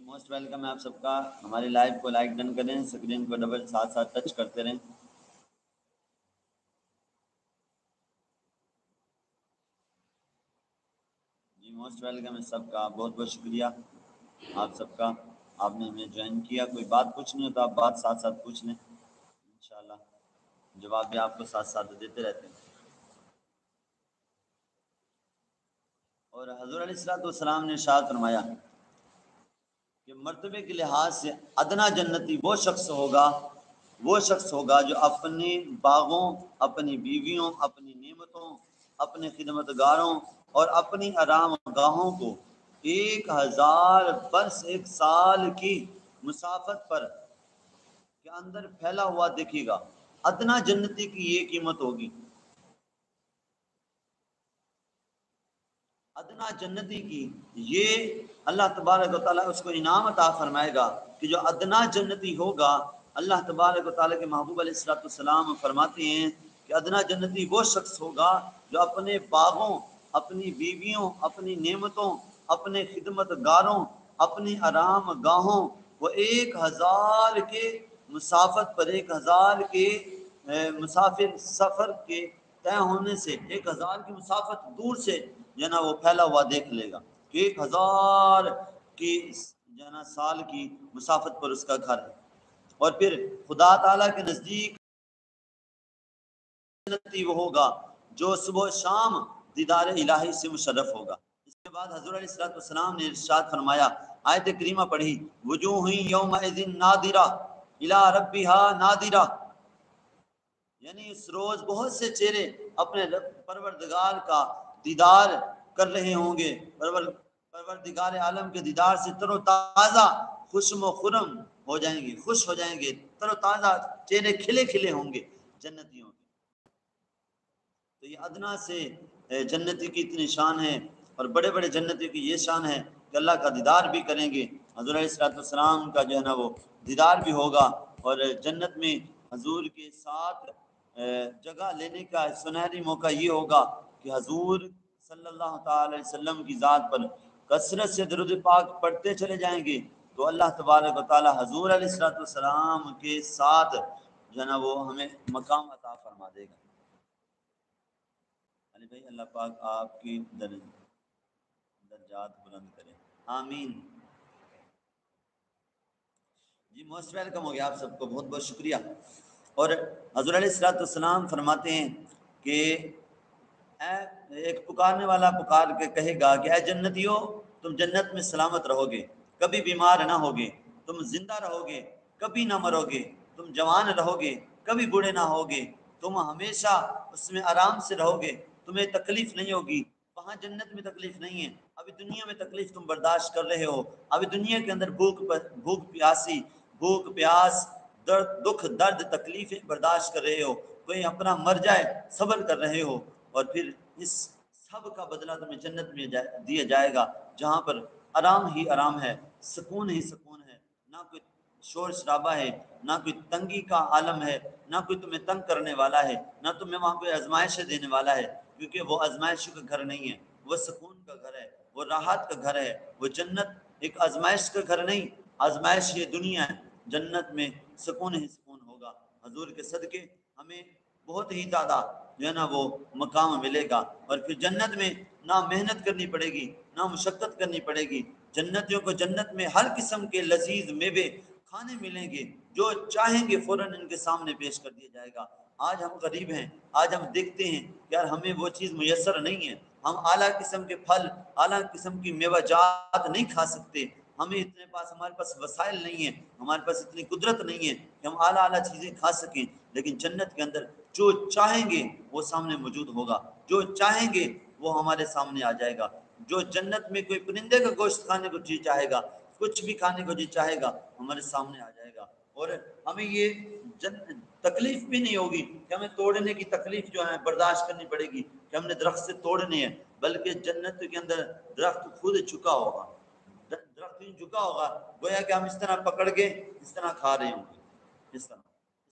Most welcome ہے آپ سب کا. ہماری لائف کو لائک ڈن کریں, اسکرین کو ڈبل ساتھ ساتھ ٹچ کرتے رہیں. جی موسٹ ویلکم ہے سب کا, بہت بہت شکریہ آپ سب کا. آپ نے ہمیں جوائن کیا. کوئی بات پوچھنی ہو تو آپ بات ساتھ ساتھ پوچھ لیں, انشاءاللہ جواب بھی آپ کو ساتھ ساتھ دیتے رہتے ہیں. اور حضور علیہ الصلوۃ والسلام نے ارشاد فرمایا کہ مرتبے کے لحاظ سے ادنا جنتی وہ شخص ہوگا جو اپنے باغوں, اپنی بیویوں, اپنی نعمتوں, اپنے خدمت گاروں اور اپنی آرام گاہوں کو 1000 برس, 1 سال کی مسافت پر کے اندر پھیلا ہوا دیکھے گا. ادنا جنتی کی یہ قیمت ہوگی. ادنا جنتی کی یہ اللہ تبارک و تعالیٰ اس کو انعام عطا فرمائے گا کہ جو ادنا جنتی ہوگا, اللہ تبارک و تعالیٰ کے محبوب علیہ الصلوۃ والسلام فرماتے ہیں کہ ادنا جنتی وہ شخص ہوگا جو اپنے باغوں, اپنی بیویوں, اپنی نعمتوں, اپنے خدمت گاروں, اپنی آرام گاہوں وہ 1000 کے مسافت پر, 1000 کے مسافر سفر کے طے ہونے سے, 1000 کی مسافت دور سے جو ہے نا وہ پھیلا ہوا دیکھ لے گا کہ 1000 کی جو ہے نا سال کی مسافت پر اس کا گھر ہے. اور پھر خدا تعالیٰ کے نزدیک جنتی وہ ہوگا جو صبح و شام دیدار الہی سے مشرف ہوگا. اس کے بعد حضور علیہ الصلوۃ والسلام نے ارشاد فرمایا, آیت کریمہ پڑھی, وجوہ یومئذ ناظرہ الی ربہا ناظرہ, یعنی اس روز بہت سے چہرے اپنے پروردگار کا دیدار کر رہے ہوں گے, پروردگار عالم کے دیدار سے تر و تازہ, خوشم و خرم ہو جائیں گے, خوش ہو جائیں گے, تر و تازہ چہرے کھلے کھلے ہوں گے جنتیوں کے. تو یہ ادنا سے جنتی کی اتنی شان ہے, اور بڑے بڑے جنتی کی یہ شان ہے کہ اللہ کا دیدار بھی کریں گے. حضور علیہ الصلوۃ والسلام کا جو ہے نا وہ دیدار بھی ہوگا, اور جنت میں حضور کے ساتھ جگہ لینے کا سنہری موقع یہ ہوگا کہ حضور صلی اللہ تعالی علیہ وسلم کی ذات پر کثرت سے درود پاک پڑھتے چلے جائیں گے تو اللہ تبارک و تعالی حضور علیہ الصلوۃ والسلام کے ساتھ جو ہے نا وہ ہمیں مقام عطا فرما دے گا. علی بھائی اللہ پاک آپ کی درجات بلند کرے, آمین. جی موسٹ ویلکم ہو گیا آپ سب کو, بہت بہت شکریہ. اور حضور علیہ الصلوۃ والسلام فرماتے ہیں کہ ایک پکارنے والا پکار کے کہے گا کہ اے جنتیو, تم جنت میں سلامت رہو گے, کبھی بیمار نہ ہوگے, تم زندہ رہو گے, کبھی نہ مرو گے, تم جوان رہو گے, کبھی بوڑھے نہ ہوگے, تم ہمیشہ اس میں آرام سے رہو گے, تمہیں تکلیف نہیں ہوگی. وہاں جنت میں تکلیف نہیں ہے. ابھی دنیا میں تکلیف تم برداشت کر رہے ہو, ابھی دنیا کے اندر بھوک پیاس, درد, دکھ درد, تکلیفیں برداشت کر رہے ہو, کوئی اپنا مر جائے صبر کر رہے ہو, اور پھر اس سب کا بدلہ تمہیں جنت میں دیا جائے گا جہاں پر آرام ہی آرام ہے, سکون ہی سکون ہے, نہ کوئی شور شرابہ ہے, نہ کوئی تنگی کا عالم ہے, نہ کوئی تمہیں تنگ کرنے والا ہے, نہ تمہیں وہاں کوئی آزمائشیں دینے والا ہے, کیونکہ وہ آزمائش کا گھر نہیں ہے, وہ سکون کا گھر ہے, وہ راحت کا گھر ہے. وہ جنت ایک آزمائش کا گھر نہیں, آزمائش یہ دنیا ہے, جنت میں سکون ہی سکون ہوگا. حضور کے صدقے ہمیں بہت ہی زیادہ جو ہے نا وہ مقام ملے گا. اور پھر جنت میں نہ محنت کرنی پڑے گی, نہ مشقت کرنی پڑے گی. جنتیوں کو جنت میں ہر قسم کے لذیذ میوے کھانے ملیں گے, جو چاہیں گے فوراً ان کے سامنے پیش کر دیا جائے گا. آج ہم غریب ہیں, آج ہم دیکھتے ہیں یار ہمیں وہ چیز میسر نہیں ہے, ہم اعلیٰ قسم کے پھل, اعلیٰ قسم کی میوہ جات نہیں کھا سکتے, ہمیں ہمارے پاس وسائل نہیں ہیں, ہمارے پاس اتنی قدرت نہیں ہے کہ ہم اعلیٰ اعلیٰ چیزیں کھا سکیں. لیکن جنت کے اندر جو چاہیں گے وہ سامنے موجود ہوگا, جو چاہیں گے وہ ہمارے سامنے آ جائے گا. جو جنت میں کوئی پرندے کا گوشت کھانے کو جی چاہے گا, کچھ بھی کھانے کو جی چاہے گا, ہمارے سامنے آ جائے گا. اور ہمیں یہ تکلیف بھی نہیں ہوگی کہ ہمیں توڑنے کی تکلیف جو ہے برداشت کرنی پڑے گی کہ ہم نے درخت سے توڑنے ہیں, بلکہ جنت کے اندر درخت خود جھکا ہوگا, درخت جھکا ہوگا, گویا کہ ہم اس طرح پکڑ کے اس طرح کھا رہے ہوں گے, اس طرح.